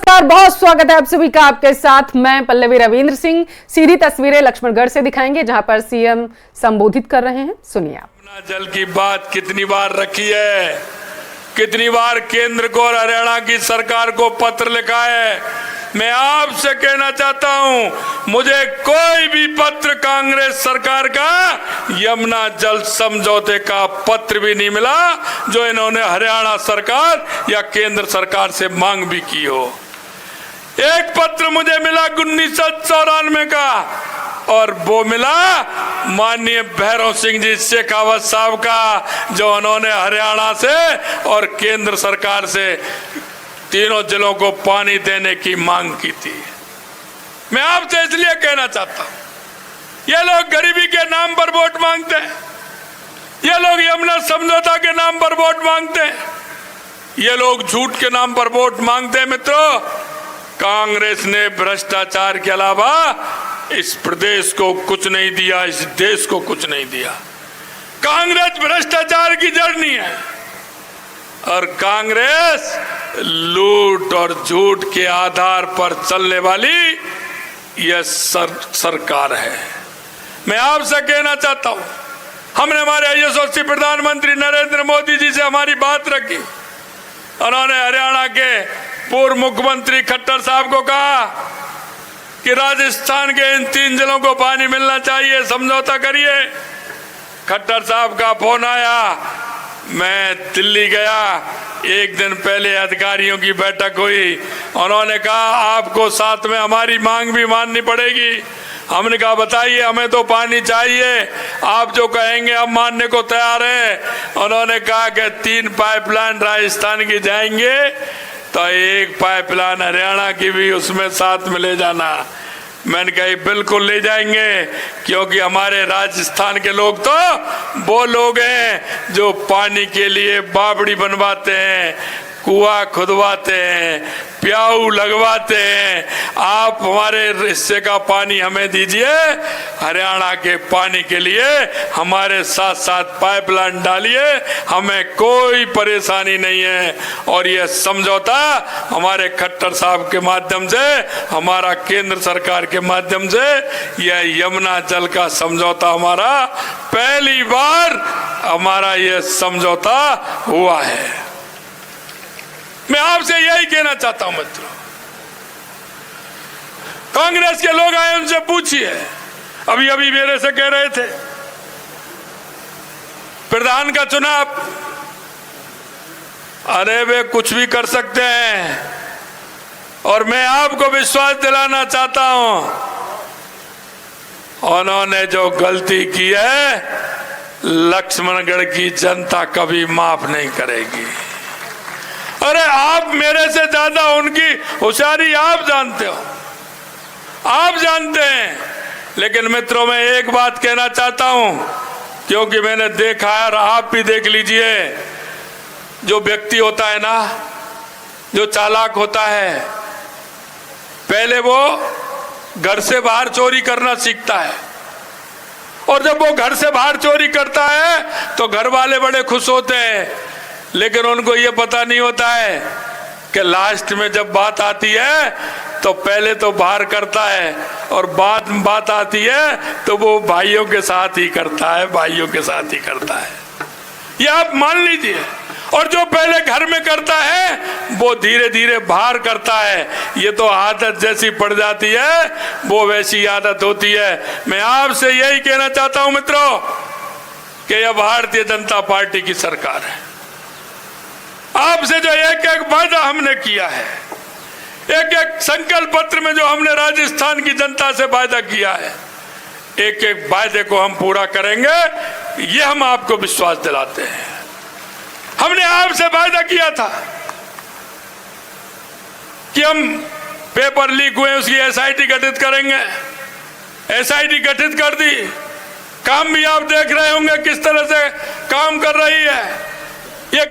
नमस्कार, बहुत स्वागत है आप सभी का। आपके साथ मैं पल्लवी रविंद्र सिंह। सीधी तस्वीरें लक्ष्मणगढ़ से दिखाएंगे जहां पर सीएम संबोधित कर रहे हैं, सुनिए आप। यमुना जल की बात कितनी बार रखी है, कितनी बार केंद्र को और हरियाणा की सरकार को पत्र लिखा है। मैं आपसे कहना चाहता हूं, मुझे कोई भी पत्र कांग्रेस सरकार का यमुना जल समझौते का पत्र भी नहीं मिला जो इन्होंने हरियाणा सरकार या केंद्र सरकार से मांग भी की हो। एक पत्र मुझे मिला 1994 का, और वो मिला माननीय भैरव सिंह जी शेखावत साहब का, जो उन्होंने हरियाणा से और केंद्र सरकार से तीनों जिलों को पानी देने की मांग की थी। मैं आपसे इसलिए कहना चाहता हूं, ये लोग गरीबी के नाम पर वोट मांगते हैं, ये लोग यमुना समझौता के नाम पर वोट मांगते हैं, ये लोग झूठ के नाम पर वोट मांगते हैं। मित्रों, कांग्रेस ने भ्रष्टाचार के अलावा इस प्रदेश को कुछ नहीं दिया, इस देश को कुछ नहीं दिया। कांग्रेस भ्रष्टाचार की जड़ नहीं है, और कांग्रेस लूट और झूठ के आधार पर चलने वाली यह सरकार है। मैं आपसे कहना चाहता हूं, हमने हमारे यशस्वी प्रधानमंत्री नरेंद्र मोदी जी से हमारी बात रखी। उन्होंने हरियाणा के पूर्व मुख्यमंत्री खट्टर साहब को कहा कि राजस्थान के इन 3 जिलों को पानी मिलना चाहिए, समझौता करिए। खट्टर साहब का फोन आया, मैं दिल्ली गया, एक दिन पहले अधिकारियों की बैठक हुई, उन्होंने कहा आपको साथ में हमारी मांग भी माननी पड़ेगी। हमने कहा बताइए, हमें तो पानी चाहिए, आप जो कहेंगे हम मानने को तैयार हैं। उन्होंने कहा कि 3 पाइपलाइन राजस्थान की जाएंगे, तो 1 पाइपलाइन हरियाणा की भी उसमें साथ में ले जाना। मैंने कहा बिल्कुल ले जाएंगे, क्योंकि हमारे राजस्थान के लोग तो वो लोग हैं जो पानी के लिए बावड़ी बनवाते हैं, कुआं खुदवाते हैं, प्याऊ लगवाते हैं। आप हमारे हिस्से का पानी हमें दीजिए, हरियाणा के पानी के लिए हमारे साथ साथ पाइपलाइन डालिए, हमें कोई परेशानी नहीं है। और यह समझौता हमारे खट्टर साहब के माध्यम से, हमारा केंद्र सरकार के माध्यम से, यह यमुना जल का समझौता हमारा पहली बार हमारा यह समझौता हुआ है। मैं आपसे यही कहना चाहता हूं मित्रों, कांग्रेस के लोग आए, उनसे पूछिए। अभी अभी मेरे से कह रहे थे प्रधान का चुनाव, अरे वे कुछ भी कर सकते हैं, और मैं आपको विश्वास दिलाना चाहता हूं, उन्होंने जो गलती की है लक्ष्मणगढ़ की जनता कभी माफ नहीं करेगी। अरे आप मेरे से ज्यादा उनकी होशियारी आप जानते हो, आप जानते हैं। लेकिन मित्रों, मैं एक बात कहना चाहता हूं, क्योंकि मैंने देखा है और आप भी देख लीजिए, जो व्यक्ति होता है ना, जो चालाक होता है, पहले वो घर से बाहर चोरी करना सीखता है, और जब वो घर से बाहर चोरी करता है तो घर वाले बड़े खुश होते हैं। लेकिन उनको ये पता नहीं होता है कि लास्ट में जब बात आती है तो पहले तो बाहर करता है, और बात आती है तो वो भाइयों के साथ ही करता है, भाइयों के साथ ही करता है। ये आप मान लीजिए। और जो पहले घर में करता है वो धीरे धीरे बाहर करता है। ये तो आदत जैसी पड़ जाती है, वो वैसी आदत होती है। मैं आपसे यही कहना चाहता हूं मित्रों, कि यह भारतीय जनता पार्टी की सरकार है। आपसे जो एक एक वादा हमने किया है, एक एक संकल्प पत्र में जो हमने राजस्थान की जनता से वादा किया है, एक एक वादे को हम पूरा करेंगे, ये हम आपको विश्वास दिलाते हैं। हमने आपसे वादा किया था कि हम पेपर लीक हुए उसकी एसआईटी गठित करेंगे, एसआईटी गठित कर दी। काम भी आप देख रहे होंगे किस तरह से काम कर रही है ये।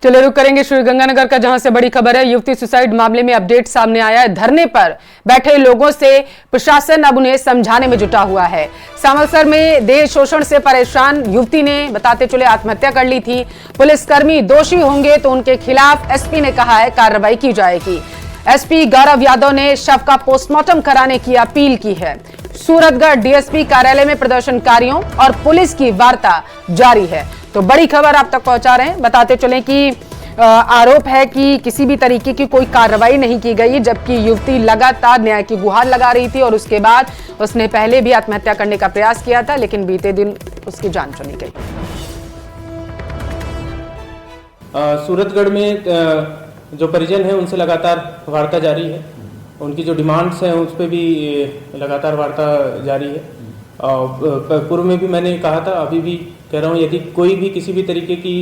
चलिए रुक करेंगे श्रीगंगानगर का, जहां से बड़ी खबर है। युवती सुसाइड मामले में अपडेट सामने आया है। धरने पर बैठे लोगों से प्रशासन अब उन्हें समझाने में जुटा हुआ है। सामलसर में देह शोषण से परेशान युवती ने बताते चले आत्महत्या कर ली थी। पुलिसकर्मी दोषी होंगे तो उनके खिलाफ एसपी ने कहा है कार्रवाई की जाएगी। एसपी गौरव यादव ने शव का पोस्टमार्टम कराने की अपील की है। सूरतगढ़ डीएसपी कार्यालय में प्रदर्शनकारियों और पुलिस की वार्ता जारी है। तो बड़ी खबर आप तक पहुंचा रहे हैं। बताते चलें कि आरोप है कि किसी भी तरीके की कोई कार्रवाई नहीं की गई, जबकि युवती लगातार न्याय की गुहार लगा रही थी और उसके बाद उसने पहले भी आत्महत्या करने का प्रयास किया था, लेकिन बीते दिन उसकी जान चली गई। सूरतगढ़ में जो परिजन हैं उनसे लगातार वार्ता जारी है। उनकी जो डिमांड्स हैं उस पर भी लगातार वार्ता जारी है। पूर्व में भी मैंने कहा था, अभी भी कह रहा हूँ, यदि कोई भी किसी भी तरीके की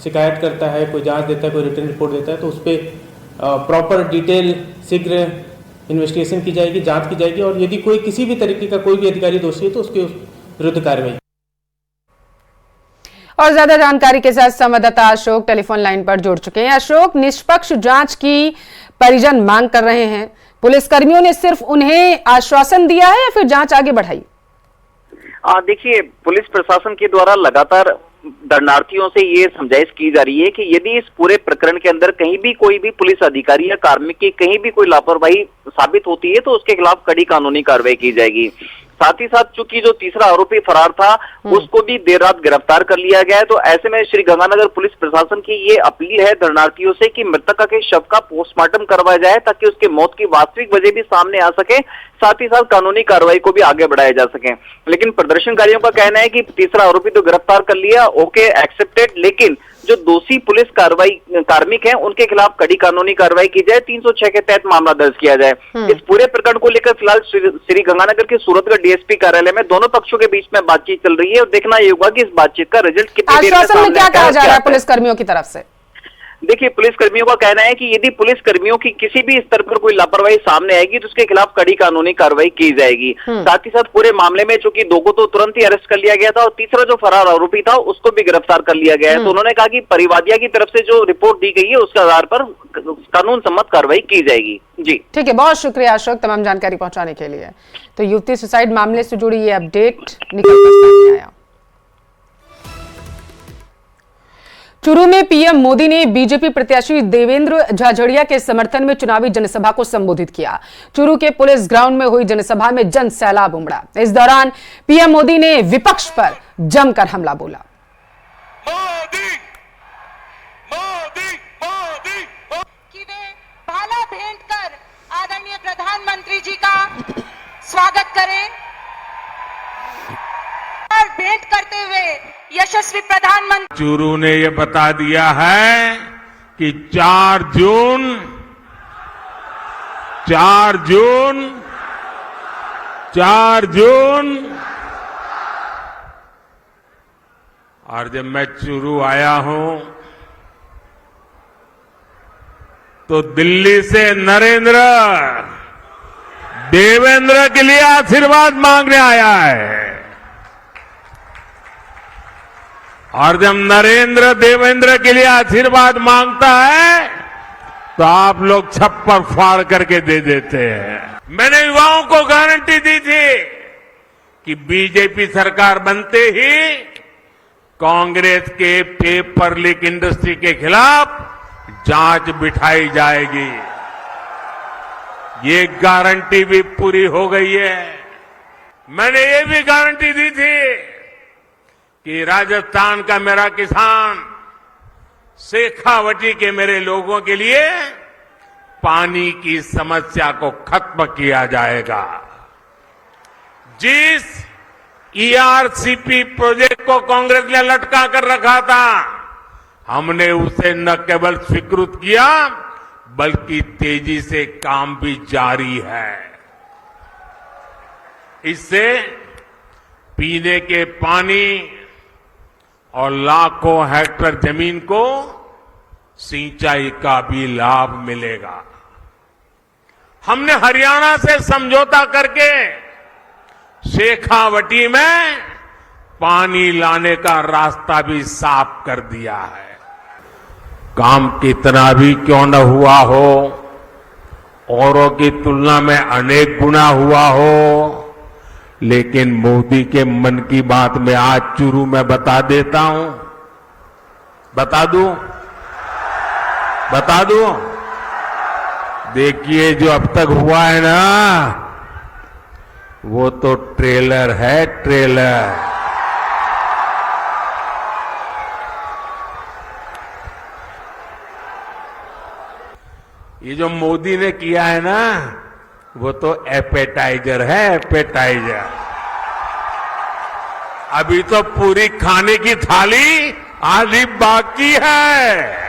शिकायत करता है, कोई जांच देता है, कोई रिटर्न रिपोर्ट देता है, तो उस पर प्रॉपर डिटेल शीघ्र इन्वेस्टिगेशन की जाएगी, जांच की जाएगी और यदि कोई किसी भी तरीके का कोई भी अधिकारी दोषी है तो उसके विरुद्ध कार्रवाई। और ज्यादा जानकारी के साथ संवाददाता अशोक टेलीफोन लाइन पर जुड़ चुके हैं। अशोक, निष्पक्ष जांच की परिजन मांग कर रहे हैं, पुलिसकर्मियों ने सिर्फ उन्हें आश्वासन दिया है या फिर जांच आगे बढ़ाई? देखिए, पुलिस प्रशासन के द्वारा लगातार दंडार्थियों से ये समझाइश की जा रही है कि यदि इस पूरे प्रकरण के अंदर कहीं भी कोई भी पुलिस अधिकारी या कार्मिक की कहीं भी कोई लापरवाही साबित होती है तो उसके खिलाफ कड़ी कानूनी कार्रवाई की जाएगी। साथ ही साथ चूंकि जो तीसरा आरोपी फरार था उसको भी देर रात गिरफ्तार कर लिया गया है, तो ऐसे में श्रीगंगानगर पुलिस प्रशासन की ये अपील है दंडार्थियों से कि मृतका के शव का पोस्टमार्टम करवाया जाए ताकि उसके मौत की वास्तविक वजह भी सामने आ सके, साथ ही साथ कानूनी कार्रवाई को भी आगे बढ़ाया जा सके। लेकिन प्रदर्शनकारियों का कहना है कि तीसरा आरोपी तो गिरफ्तार कर लिया, ओके, एक्सेप्टेड, लेकिन जो दोषी पुलिस कार्मिक हैं उनके खिलाफ कड़ी कानूनी कार्रवाई की जाए, 306 के तहत मामला दर्ज किया जाए। इस पूरे प्रकरण को लेकर फिलहाल श्रीगंगानगर के सूरतगढ़ डीएसपी कार्यालय में दोनों पक्षों के बीच में बातचीत चल रही है और देखना ये होगा कि इस बातचीत का रिजल्ट कितनी देर में आश्वासन में क्या कहा जा रहा है पुलिस कर्मियों की तरफ से? देखिए, पुलिसकर्मियों का कहना है कि यदि पुलिसकर्मियों की किसी भी स्तर पर कोई लापरवाही सामने आएगी तो उसके खिलाफ कड़ी कानूनी कार्रवाई की जाएगी। साथ ही साथ पूरे मामले में चूंकि दो को तो तुरंत ही अरेस्ट कर लिया गया था और तीसरा जो फरार आरोपी था उसको भी गिरफ्तार कर लिया गया है। तो उन्होंने कहा कि परिवादिया की तरफ से जो रिपोर्ट दी गई है उसके आधार पर कानून सम्मत कार्रवाई की जाएगी। जी ठीक है, बहुत शुक्रिया अशोक तमाम जानकारी पहुंचाने के लिए। तो युवती सुसाइड मामले से जुड़ी ये अपडेट निकल कर सामने आया। चूरू में पीएम मोदी ने बीजेपी प्रत्याशी देवेंद्र झाझड़िया के समर्थन में चुनावी जनसभा को संबोधित किया। चूरू के पुलिस ग्राउंड में हुई जनसभा में जन सैलाब उमड़ा। इस दौरान पीएम मोदी ने विपक्ष पर जमकर हमला बोला। मोदी मोदी मोदी कि वे भाला भेंट कर आदरणीय प्रधानमंत्री जी का स्वागत करें और भेंट करते हुए यशस्वी प्रधानमंत्री। चूरू ने यह बता दिया है कि 4 जून और जब मैं चूरू आया हूं तो दिल्ली से नरेंद्र देवेंद्र के लिए आशीर्वाद मांगने आया है और जब नरेंद्र देवेंद्र के लिए आशीर्वाद मांगता है तो आप लोग छप्पर फाड़ करके दे देते हैं। मैंने युवाओं को गारंटी दी थी कि बीजेपी सरकार बनते ही कांग्रेस के पेपर लीक इंडस्ट्री के खिलाफ जांच बिठाई जाएगी। ये गारंटी भी पूरी हो गई है। मैंने ये भी गारंटी दी थी कि राजस्थान का मेरा किसान शेखावटी के मेरे लोगों के लिए पानी की समस्या को खत्म किया जाएगा। जिस ईआरसीपी प्रोजेक्ट को कांग्रेस ने लटका कर रखा था, हमने उसे न केवल स्वीकृत किया बल्कि तेजी से काम भी जारी है। इससे पीने के पानी और लाखों हेक्टेयर जमीन को सिंचाई का भी लाभ मिलेगा। हमने हरियाणा से समझौता करके शेखावटी में पानी लाने का रास्ता भी साफ कर दिया है। काम कितना भी क्यों न हुआ हो, औरों की तुलना में अनेक गुना हुआ हो, लेकिन मोदी के मन की बात में आज चूरू में बता देता हूं, बता दूं देखिए जो अब तक हुआ है ना, वो तो ट्रेलर है, ट्रेलर। ये जो मोदी ने किया है ना, वो तो एपेटाइजर है, एपेटाइजर। अभी तो पूरी खाने की थाली आधी बाकी है।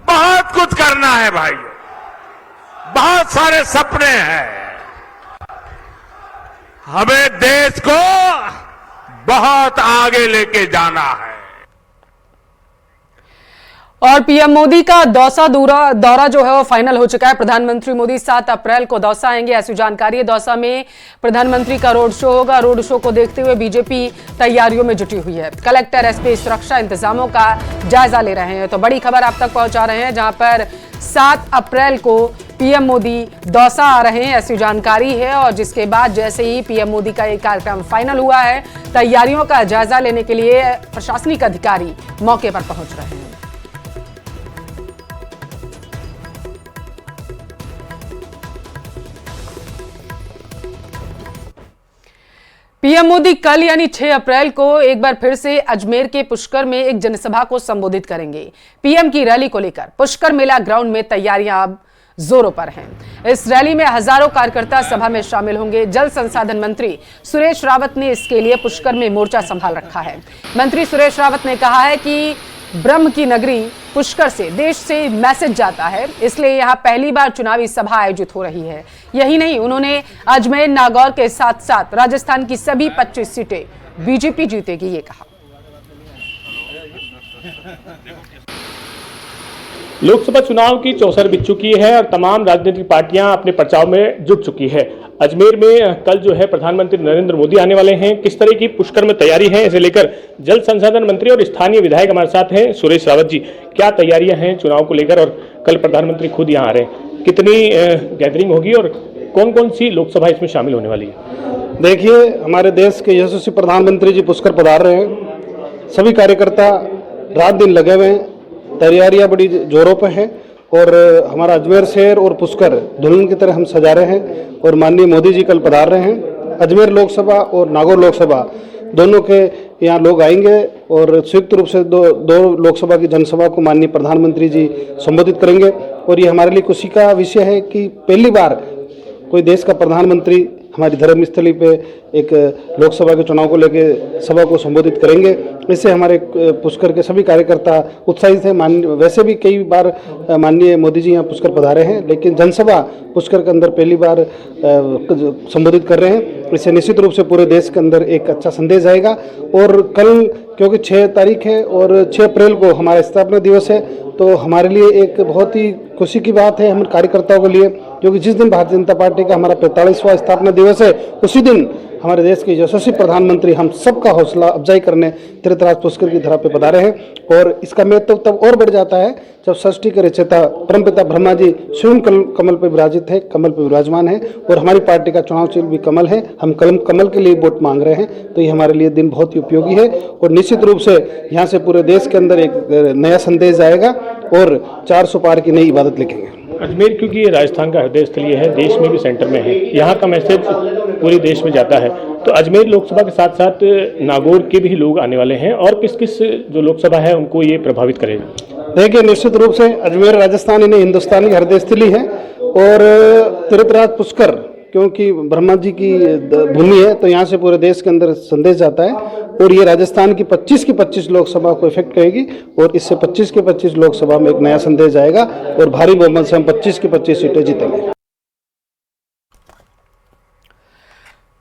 बहुत कुछ करना है भाइयों, बहुत सारे सपने हैं। हमें देश को बहुत आगे लेके जाना है। और पीएम मोदी का दौसा दौरा जो है वो फाइनल हो चुका है। प्रधानमंत्री मोदी 7 अप्रैल को दौसा आएंगे, ऐसी जानकारी है। दौसा में प्रधानमंत्री का रोड शो होगा। रोड शो को देखते हुए बीजेपी तैयारियों में जुटी हुई है। कलेक्टर एसपी सुरक्षा इंतजामों का जायजा ले रहे हैं। तो बड़ी खबर आप तक पहुंचा रहे हैं, जहां पर 7 अप्रैल को पीएम मोदी दौसा आ रहे हैं, ऐसी जानकारी है। और जिसके बाद जैसे ही पीएम मोदी का ये कार्यक्रम फाइनल हुआ है, तैयारियों का जायजा लेने के लिए प्रशासनिक अधिकारी मौके पर पहुंच रहे हैं। पीएम मोदी कल यानी 6 अप्रैल को एक बार फिर से अजमेर के पुष्कर में एक जनसभा को संबोधित करेंगे। पीएम की रैली को लेकर पुष्कर मेला ग्राउंड में तैयारियां अब जोरों पर हैं। इस रैली में हजारों कार्यकर्ता सभा में शामिल होंगे। जल संसाधन मंत्री सुरेश रावत ने इसके लिए पुष्कर में मोर्चा संभाल रखा है। मंत्री सुरेश रावत ने कहा है कि ब्रह्म की नगरी पुष्कर से देश से मैसेज जाता है, इसलिए यहां पहली बार चुनावी सभा आयोजित हो रही है। यही नहीं, उन्होंने अजमेर नागौर के साथ साथ राजस्थान की सभी 25 सीटें बीजेपी जीतेगी ये कहा। लोकसभा चुनाव की चौसर बिछ चुकी है और तमाम राजनीतिक पार्टियां अपने प्रचार में जुट चुकी है। अजमेर में कल जो है प्रधानमंत्री नरेंद्र मोदी आने वाले हैं। किस तरह की पुष्कर में तैयारी है, इसे लेकर जल संसाधन मंत्री और स्थानीय विधायक हमारे साथ हैं। सुरेश रावत जी, क्या तैयारियां हैं चुनाव को लेकर, और कल प्रधानमंत्री खुद यहाँ आ रहे हैं, कितनी गैदरिंग होगी और कौन कौन सी लोकसभा इसमें शामिल होने वाली है? देखिए, हमारे देश के यशस्वी प्रधानमंत्री जी पुष्कर पधार रहे हैं। सभी कार्यकर्ता रात दिन लगे हुए हैं, तैयारियां बड़ी जोरों पर हैं और हमारा अजमेर शहर और पुष्कर दुल्हन की तरह हम सजा रहे हैं। और माननीय मोदी जी कल पधार रहे हैं। अजमेर लोकसभा और नागौर लोकसभा दोनों के यहाँ लोग आएंगे और संयुक्त रूप से दो लोकसभा की जनसभा को माननीय प्रधानमंत्री जी संबोधित करेंगे। और ये हमारे लिए खुशी का विषय है कि पहली बार कोई देश का प्रधानमंत्री हमारी धर्मस्थली पे एक लोकसभा के चुनाव को लेकर सभा को संबोधित करेंगे। इससे हमारे पुष्कर के सभी कार्यकर्ता उत्साहित हैं। वैसे भी कई बार माननीय मोदी जी यहाँ पुष्कर पधारे हैं, लेकिन जनसभा पुष्कर के अंदर पहली बार संबोधित कर रहे हैं। इससे निश्चित रूप से पूरे देश के अंदर एक अच्छा संदेश आएगा। और कल क्योंकि 6 तारीख है और 6 अप्रैल को हमारा स्थापना दिवस है, तो हमारे लिए एक बहुत ही खुशी की बात है हम कार्यकर्ताओं के लिए, क्योंकि जिस दिन भारतीय जनता पार्टी का हमारा 45वां स्थापना दिवस है, उसी दिन हमारे देश के यशस्वी प्रधानमंत्री हम सबका हौसला अफजाई करने तीर्थराज पुष्कर की धरा पे पधारे हैं। और इसका महत्व तब और बढ़ जाता है जब सृष्टि के रचयिता परमपिता ब्रह्मा जी स्वयं कमल पर विराजित है, कमल पर विराजमान है। और हमारी पार्टी का चुनाव चिन्ह भी कमल है। हम कमल के लिए वोट मांग रहे हैं, तो ये हमारे लिए दिन बहुत ही उपयोगी है। और निश्चित रूप से यहाँ से पूरे देश के अंदर एक नया संदेश आएगा और 400 पार की नई इबादत लिखेंगे। अजमेर क्योंकि ये राजस्थान का हृदय स्थलीय है, देश में भी सेंटर में है, यहाँ का मैसेज पूरे देश में जाता है। तो अजमेर लोकसभा के साथ साथ नागौर के भी लोग आने वाले हैं, और किस किस जो लोकसभा है उनको ये प्रभावित करेगा? देखिए, निश्चित रूप से अजमेर राजस्थान यानी हिंदुस्तान की हृदय स्थली है। और तीर्थराज पुष्कर क्योंकि ब्रह्मा जी की भूमि है, तो यहाँ से पूरे देश के अंदर संदेश जाता है। और ये राजस्थान की 25 की 25 लोकसभा को इफेक्ट करेगी और इससे 25 की 25 लोकसभा में एक नया संदेश आएगा और भारी बहुमत से हम 25 की 25 सीटें जीतेंगे।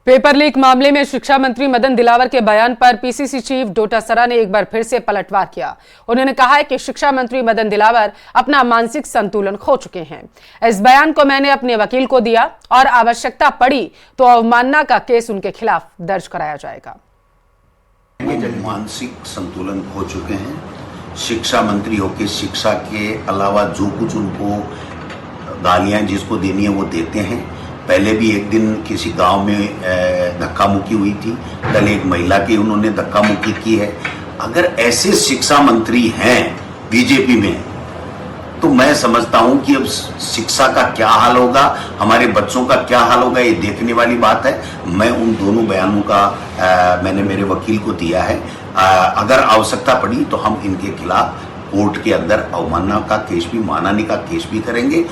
पेपर लीक मामले में शिक्षा मंत्री मदन दिलावर के बयान पर पीसीसी चीफ डोटासरा ने एक बार फिर से पलटवार किया। उन्होंने कहा है कि शिक्षा मंत्री मदन दिलावर अपना मानसिक संतुलन खो चुके हैं। इस बयान को मैंने अपने वकील को दिया और आवश्यकता पड़ी तो अवमानना का केस उनके खिलाफ दर्ज कराया जाएगा। जब मानसिक संतुलन खो चुके हैं, शिक्षा मंत्री होकर शिक्षा के अलावा जो कुछ उनको गालियां जिसको देनी है वो देते हैं। पहले भी एक दिन किसी गांव में धक्का मुक्की हुई थी, कल एक महिला की उन्होंने धक्का मुक्की की है। अगर ऐसे शिक्षा मंत्री हैं बीजेपी में तो मैं समझता हूं कि अब शिक्षा का क्या हाल होगा, हमारे बच्चों का क्या हाल होगा, ये देखने वाली बात है। मैं उन दोनों बयानों का मैंने मेरे वकील को दिया है। अगर आवश्यकता पड़ी तो हम इनके खिलाफ कोर्ट के अंदर अवमानना का केस भी, मानहानि का केस भी करेंगे।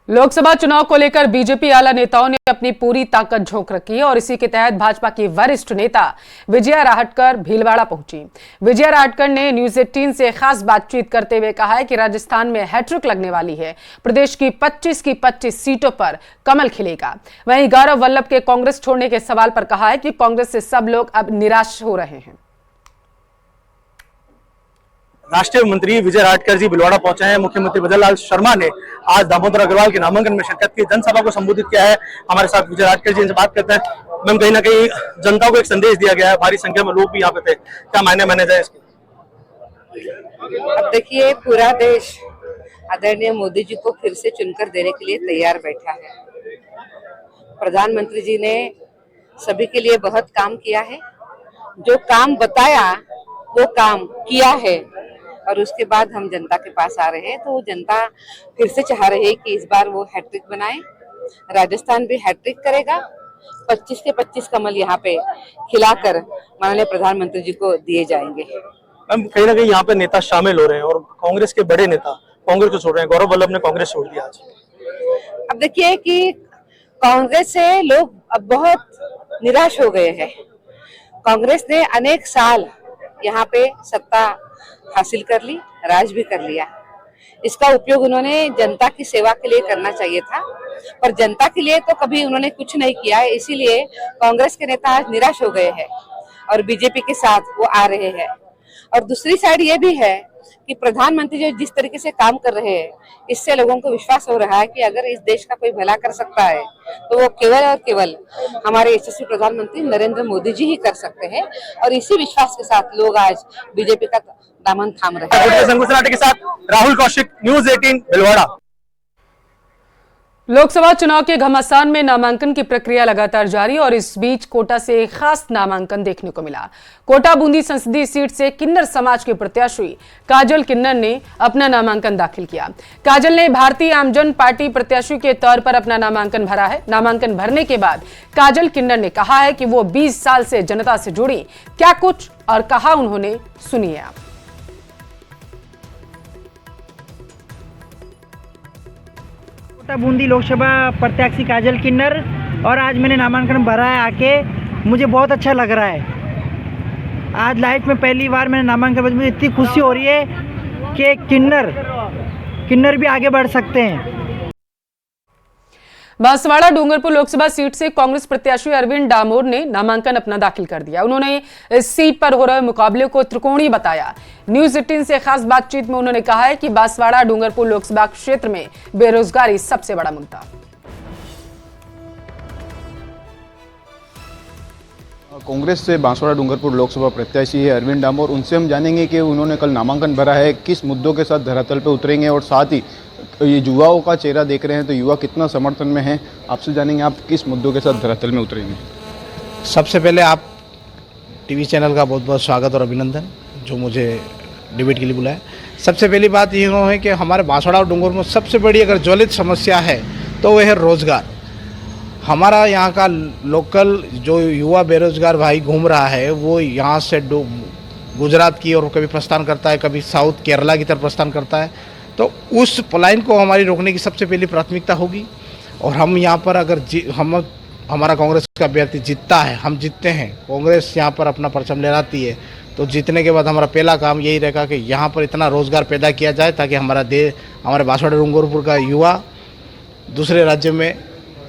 लोकसभा चुनाव को लेकर बीजेपी आला नेताओं ने अपनी पूरी ताकत झोंक रखी है और इसी के तहत भाजपा की वरिष्ठ नेता विजया राहटकर भीलवाड़ा पहुंची। विजया राहटकर ने न्यूज 18 से खास बातचीत करते हुए कहा है कि राजस्थान में हैट्रिक लगने वाली है, प्रदेश की 25 सीटों पर कमल खिलेगा। वहीं गौरव वल्लभ के कांग्रेस छोड़ने के सवाल पर कहा है कि कांग्रेस से सब लोग अब निराश हो रहे हैं। राष्ट्रीय मंत्री विजय राहटकर जी भीलवाड़ा पहुंचे हैं। मुख्यमंत्री भजनलाल शर्मा ने आज दामोदर अग्रवाल के नामांकन में शिरकत की, जनसभा को संबोधित किया है। हमारे साथ विजय राहटकर जी, इनसे बात करते हैं। मैम, कहीं ना कहीं जनता को एक संदेश दिया गया है, भारी संख्या में लोग भी यहाँ पे थे, क्या मायने जाए इसके? अब देखिए, पूरा देश आदरणीय मोदी जी को फिर से चुनकर देने के लिए तैयार बैठा है। प्रधानमंत्री जी ने सभी के लिए बहुत काम किया है, जो काम बताया वो काम किया है और उसके बाद हम जनता के पास आ रहे हैं। तो जनता फिर से चाह रही है कि इस बार वो हैट्रिक बनाए, राजस्थान भी हैट्रिक करेगा। 25 के 25 कमल यहाँ पे खिलाकर माननीय प्रधानमंत्री जी को दिए जाएंगे। कहीं ना कहीं यहाँ पे नेता शामिल हो रहे हैं और कांग्रेस के बड़े नेता कांग्रेस को छोड़ रहे हैं। गौरव वल्लभ ने कांग्रेस छोड़ दिया आज। अब देखिए कि कांग्रेस से लोग अब बहुत निराश हो गए हैं। कांग्रेस ने अनेक साल यहाँ पे सत्ता हासिल कर ली, राज भी कर लिया। इसका उपयोग उन्होंने जनता की सेवा के लिए करना चाहिए था, पर जनता के लिए तो कभी उन्होंने कुछ नहीं किया है। इसीलिए कांग्रेस के नेता आज निराश हो गए हैं और बीजेपी के साथ वो आ रहे हैं। और दूसरी साइड ये भी है कि प्रधानमंत्री जो जिस तरीके से काम कर रहे हैं, इससे लोगों को विश्वास हो रहा है कि अगर इस देश का कोई भला कर सकता है तो वो केवल और केवल हमारे यशस्वी प्रधानमंत्री नरेंद्र मोदी जी ही कर सकते हैं। और इसी विश्वास के साथ लोग आज बीजेपी का दामन थाम रहे हैं। के साथ राहुल कौशिक, न्यूज 18 भीलवाड़ा। लोकसभा चुनाव के घमासान में नामांकन की प्रक्रिया लगातार जारी और इस बीच कोटा से एक खास नामांकन देखने को मिला। कोटा बूंदी संसदीय सीट से किन्नर समाज के प्रत्याशी काजल किन्नर ने अपना नामांकन दाखिल किया। काजल ने भारतीय आम जन पार्टी प्रत्याशी के तौर पर अपना नामांकन भरा है। नामांकन भरने के बाद काजल किन्नर ने कहा है कि वो 20 साल से जनता से जुड़ी, क्या कुछ और कहा उन्होंने, सुनिए आप। बूंदी लोकसभा प्रत्याशी काजल किन्नर, और आज मैंने नामांकन भरा है आके, मुझे बहुत अच्छा लग रहा है। आज लाइफ में पहली बार मैंने नामांकन भरा, मुझे इतनी खुशी हो रही है कि किन्नर भी आगे बढ़ सकते हैं। बांसवाड़ा डूंगरपुर लोकसभा सीट से कांग्रेस प्रत्याशी अरविंद डामोर ने नामांकन अपना दाखिल कर दिया। उन्होंने इस सीट पर हो रहे मुकाबले को त्रिकोणीय बताया। न्यूज 18 से खास बातचीत में उन्होंने कहा है कि बांसवाड़ा डूंगरपुर लोकसभा क्षेत्र में बेरोजगारी सबसे बड़ा मुद्दा। कांग्रेस से बांसवाड़ा डूंगरपुर लोकसभा प्रत्याशी है अरविंद डामोर। उनसे हम जानेंगे कि उन्होंने कल नामांकन भरा है, किस मुद्दों के साथ धरातल पर उतरेंगे और साथ ही ये युवाओं का चेहरा देख रहे हैं तो युवा कितना समर्थन में है, आपसे जानेंगे आप किस मुद्दों के साथ धरातल में उतरेंगे। सबसे पहले आप टीवी चैनल का बहुत बहुत स्वागत और अभिनंदन जो मुझे डिबेट के लिए बुलाया। सबसे पहली बात ये है कि हमारे बांसवाड़ा और डूंगरपुर में सबसे बड़ी अगर ज्वलित समस्या है तो वह है रोज़गार। हमारा यहाँ का लोकल जो युवा बेरोजगार भाई घूम रहा है वो यहाँ से गुजरात की और कभी प्रस्थान करता है, कभी साउथ केरला की तरफ प्रस्थान करता है। तो उस पलायन को हमारी रोकने की सबसे पहली प्राथमिकता होगी। और हम यहाँ पर अगर हमारा कांग्रेस का अभ्यर्थी जीतता है, हम जीतते हैं, कांग्रेस यहाँ पर अपना परचम लहराती है, तो जीतने के बाद हमारा पहला काम यही रहेगा कि यहाँ पर इतना रोज़गार पैदा किया जाए ताकि हमारे बांसवाड़ा डूंगरपुर का युवा दूसरे राज्य में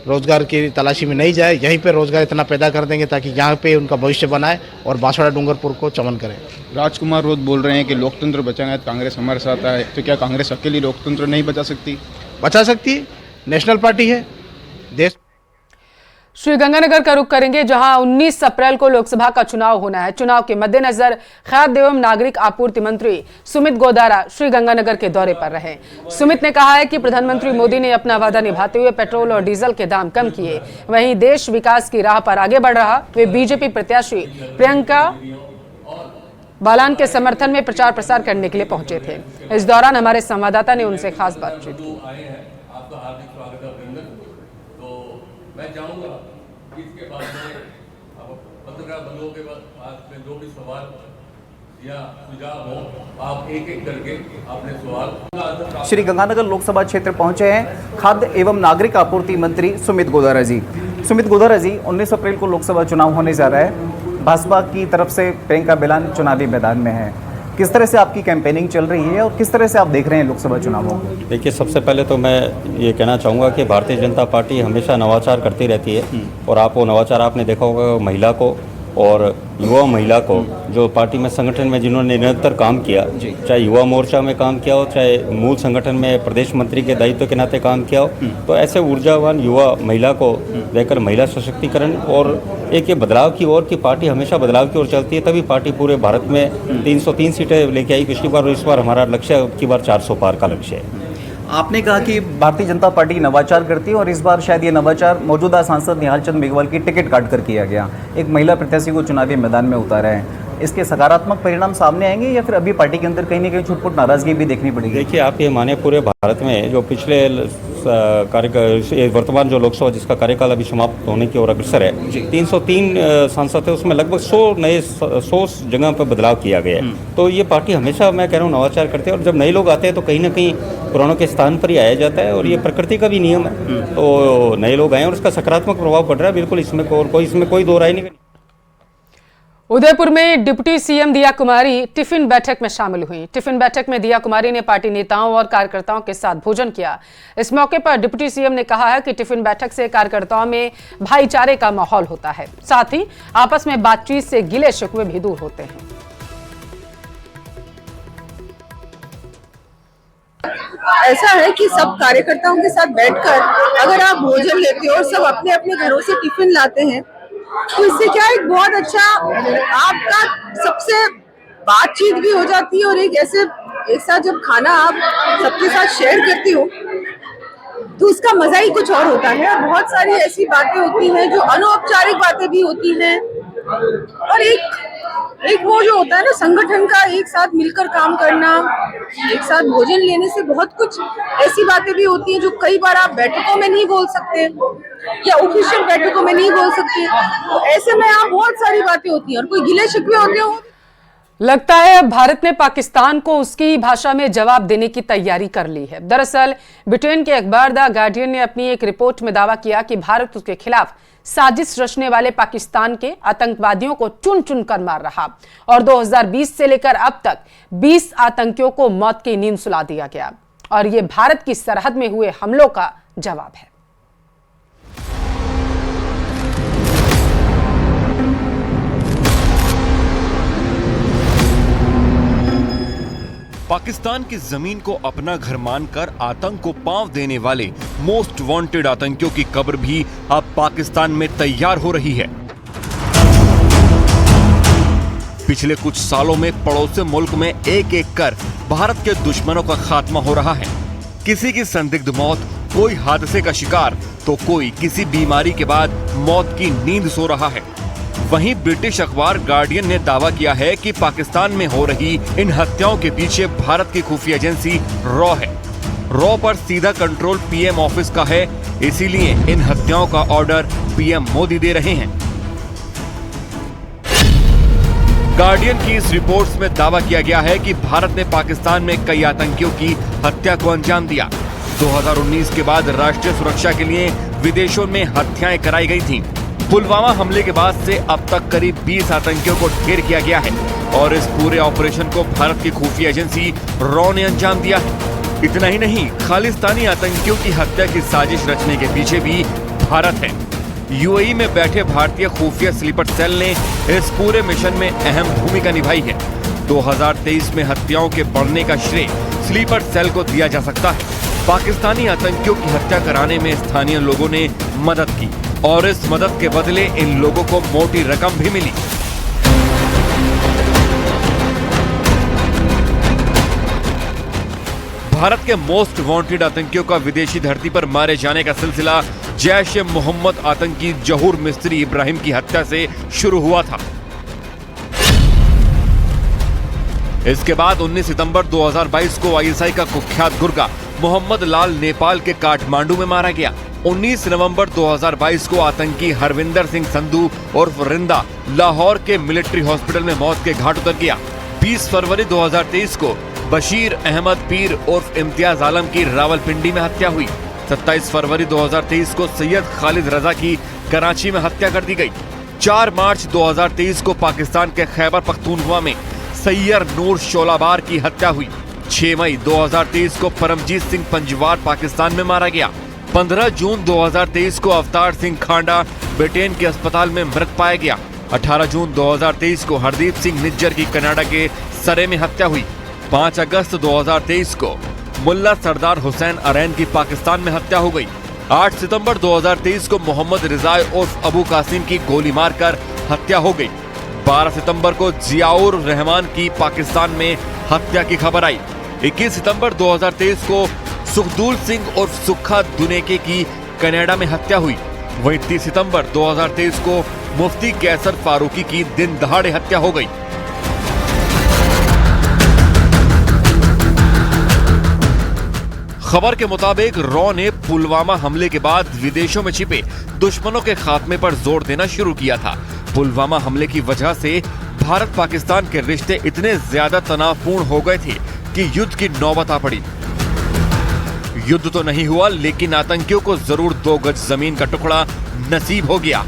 रोज़गार की तलाशी में नहीं जाए, यहीं पे रोज़गार इतना पैदा कर देंगे ताकि यहाँ पे उनका भविष्य बनाए और बांसवाड़ा डूंगरपुर को चमन करें। राजकुमार रोध बोल रहे हैं कि लोकतंत्र बचाना है, कांग्रेस हमारे साथ आए, तो क्या कांग्रेस अकेली लोकतंत्र नहीं बचा सकती? बचा सकती है, नेशनल पार्टी है देश। श्रीगंगानगर का रुख करेंगे जहां 19 अप्रैल को लोकसभा का चुनाव होना है। चुनाव के मद्देनजर खाद्य एवं नागरिक आपूर्ति मंत्री सुमित गोदारा श्रीगंगानगर के दौरे पर रहे। सुमित ने कहा है कि प्रधानमंत्री मोदी ने अपना वादा निभाते हुए पेट्रोल और डीजल के दाम कम किए, वहीं देश विकास की राह पर आगे बढ़ रहा। वे बीजेपी प्रत्याशी प्रियंका बालान के समर्थन में प्रचार प्रसार करने के लिए पहुंचे थे। इस दौरान हमारे संवाददाता ने उनसे खास बातचीत की। आपका हार्दिक स्वागत है अभिनंदन। तो मैं चाहूंगा कि इसके बाद में पत्रकार बंधुओं के पास में जो भी सवाल या सुझाव हो, आप एक एक करके अपने सवाल। श्री गंगानगर लोकसभा क्षेत्र पहुंचे हैं खाद्य एवं नागरिक आपूर्ति मंत्री सुमित गोदारा जी। सुमित गोदारा जी, 19 अप्रैल को लोकसभा चुनाव होने जा रहा है। भाजपा की तरफ से प्रियंका बिलान चुनावी मैदान में है। किस तरह से आपकी कैंपेनिंग चल रही है और किस तरह से आप देख रहे हैं लोकसभा चुनावों को? देखिए, सबसे पहले तो मैं ये कहना चाहूँगा कि भारतीय जनता पार्टी हमेशा नवाचार करती रहती है और आप वो नवाचार आपने देखा होगा महिला को और युवा महिला को जो पार्टी में संगठन में जिन्होंने निरंतर काम किया, चाहे युवा मोर्चा में काम किया हो, चाहे मूल संगठन में प्रदेश मंत्री के दायित्व के नाते काम किया हो, तो ऐसे ऊर्जावान युवा महिला को देखकर महिला सशक्तिकरण और एक ये बदलाव की ओर की पार्टी हमेशा बदलाव की ओर चलती है। तभी पार्टी पूरे भारत में 303 सीटें लेके आई पिछली बार और इस बार हमारा लक्ष्य अब की बार 400 पार का लक्ष्य है। आपने कहा कि भारतीय जनता पार्टी नवाचार करती है और इस बार शायद ये नवाचार मौजूदा सांसद निहाल चंद मेघवाल की टिकट काट कर किया गया, एक महिला प्रत्याशी को चुनावी मैदान में उतारा है। इसके सकारात्मक परिणाम सामने आएंगे या फिर अभी पार्टी के अंदर कहीं ना कहीं छुटपुट नाराजगी भी देखनी पड़ेगी? देखिए, आप ये माने पूरे भारत में जो पिछले वर्तमान जो लोकसभा जिसका कार्यकाल अभी समाप्त होने की ओर अग्रसर है, 303 सांसद है, उसमें लगभग 100 जगह पर बदलाव किया गया है। तो ये पार्टी हमेशा, मैं कह रहा हूँ, नवाचार करते हैं और जब नए लोग आते हैं तो कहीं ना कहीं पुरानों के स्थान पर ही आया जाता है और ये प्रकृति का भी नियम है। तो नए लोग आए और उसका सकारात्मक प्रभाव पड़ रहा है, बिल्कुल, इसमें कोई दो राय नहीं। उदयपुर में डिप्टी सीएम दिया कुमारी टिफिन बैठक में शामिल हुई। टिफिन बैठक में दिया कुमारी ने पार्टी नेताओं और कार्यकर्ताओं के साथ भोजन किया। इस मौके पर डिप्टी सीएम ने कहा है कि टिफिन बैठक से कार्यकर्ताओं में भाईचारे का माहौल होता है, साथ ही आपस में बातचीत से गिले शिकवे भी दूर होते हैं। ऐसा है कि सब कार्यकर्ताओं के साथ बैठकर अगर आप भोजन लेते हो और सब अपने अपने घरों से टिफिन लाते हैं तो इससे क्या एक बहुत अच्छा आपका सबसे बातचीत भी हो जाती है और एक साथ जब खाना आप सबके साथ शेयर करती हो तो उसका मजा ही कुछ और होता है। और बहुत सारी ऐसी बातें होती हैं जो अनौपचारिक बातें भी होती हैं और एक वो जो होता है ना संगठन का, एक साथ मिलकर काम करना, एक साथ भोजन लेने से बहुत कुछ ऐसी बातें भी होती हैं जो कई बार आप बैठकों में नहीं बोल सकते या ऑफिशियल बैठकों में नहीं बोल सकते। तो ऐसे में आप बहुत सारी बातें होती हैं और कोई गिले शिकवे होते हो। लगता है भारत ने पाकिस्तान को उसकी भाषा में जवाब देने की तैयारी कर ली है। दरअसल ब्रिटेन के अखबार द गार्डियन ने अपनी एक रिपोर्ट में दावा किया कि भारत उसके खिलाफ साजिश रचने वाले पाकिस्तान के आतंकवादियों को चुन चुन कर मार रहा और 2020 से लेकर अब तक 20 आतंकियों को मौत की नींद सुला दिया गया और ये भारत की सरहद में हुए हमलों का जवाब है। पाकिस्तान की जमीन को अपना घर मानकर आतंक को पांव देने वाले मोस्ट वांटेड आतंकियों की कब्र भी अब पाकिस्तान में तैयार हो रही है। पिछले कुछ सालों में पड़ोसी मुल्क में एक एक कर भारत के दुश्मनों का खात्मा हो रहा है। किसी की संदिग्ध मौत, कोई हादसे का शिकार तो कोई किसी बीमारी के बाद मौत की नींद सो रहा है। वहीं ब्रिटिश अखबार गार्डियन ने दावा किया है कि पाकिस्तान में हो रही इन हत्याओं के पीछे भारत की खुफिया एजेंसी रॉ है। रॉ पर सीधा कंट्रोल पीएम ऑफिस का है, इसीलिए इन हत्याओं का ऑर्डर पीएम मोदी दे रहे हैं। गार्डियन की इस रिपोर्ट्स में दावा किया गया है कि भारत ने पाकिस्तान में कई आतंकियों की हत्या को अंजाम दिया। 2019 के बाद राष्ट्रीय सुरक्षा के लिए विदेशों में हत्याएं कराई गई थीं। पुलवामा हमले के बाद से अब तक करीब 20 आतंकियों को ढेर किया गया है और इस पूरे ऑपरेशन को भारत की खुफिया एजेंसी रॉ ने अंजाम दिया है। इतना ही नहीं, खालिस्तानी आतंकियों की हत्या की साजिश रचने के पीछे भी भारत है। यूएई में बैठे भारतीय खुफिया स्लीपर सेल ने इस पूरे मिशन में अहम भूमिका निभाई है। 2023 में हत्याओं के बढ़ने का श्रेय स्लीपर सेल को दिया जा सकता है। पाकिस्तानी आतंकियों की हत्या कराने में स्थानीय लोगों ने मदद की और इस मदद के बदले इन लोगों को मोटी रकम भी मिली। भारत के मोस्ट वांटेड आतंकियों का विदेशी धरती पर मारे जाने का सिलसिला जैश-ए-मोहम्मद आतंकी जहूर मिस्त्री इब्राहिम की हत्या से शुरू हुआ था। इसके बाद 19 सितंबर 2022 को आईएसआई का कुख्यात गुर्गा मोहम्मद लाल नेपाल के काठमांडू में मारा गया। 19 नवंबर 2022 को आतंकी हरविंदर सिंह संधू और रिंदा लाहौर के मिलिट्री हॉस्पिटल में मौत के घाट उतर गया। 20 फरवरी 2023 को बशीर अहमद पीर उर्फ इम्तियाज आलम की रावलपिंडी में हत्या हुई। 27 फरवरी 2023 को सैयद खालिद रजा की कराची में हत्या कर दी गई। 4 मार्च 2023 को पाकिस्तान के खैबर पख्तूनख्वा में सैयर नूर शोलाबार की हत्या हुई। 6 मई 2023 को परमजीत सिंह पंजवार पाकिस्तान में मारा गया। 15 जून 2023 को अवतार सिंह खांडा ब्रिटेन के अस्पताल में मृत पाया गया। 18 जून 2023 को हरदीप सिंह निज्जर की कनाडा के सरे में हत्या हुई। 5 अगस्त 2023 को मुल्ला सरदार हुसैन अरैन की पाकिस्तान में हत्या हो गई। 8 सितंबर 2023 को मोहम्मद रिजाई उर्फ अबू कासिम की गोली मारकर हत्या हो गई। 12 सितंबर को जियाउर रहमान की पाकिस्तान में हत्या की खबर आई। 21 सितंबर 2023 को सुखदूल सिंह उर्फ सुखा दुनेके की कनाडा में हत्या हुई। वहीं 30 सितंबर 2023 को मुफ्ती कैसर फारूकी की दिन दहाड़े हत्या हो गई। खबर के मुताबिक रॉ ने पुलवामा हमले के बाद विदेशों में छिपे दुश्मनों के खात्मे पर जोर देना शुरू किया था। पुलवामा हमले की वजह से भारत पाकिस्तान के रिश्ते इतने ज्यादा तनावपूर्ण हो गए थे कि युद्ध की नौबत आ पड़ी। युद्ध तो नहीं हुआ, लेकिन आतंकियों को जरूर 2 गज जमीन का टुकड़ा नसीब हो गया।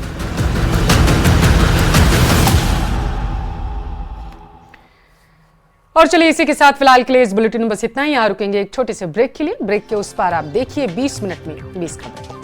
और चलिए इसी के साथ फिलहाल के लिए इस बुलेटिन में बस इतना ही। यहाँ रुकेंगे एक छोटे से ब्रेक के लिए। ब्रेक के उस पार आप देखिए 20 मिनट में 20 खबरें।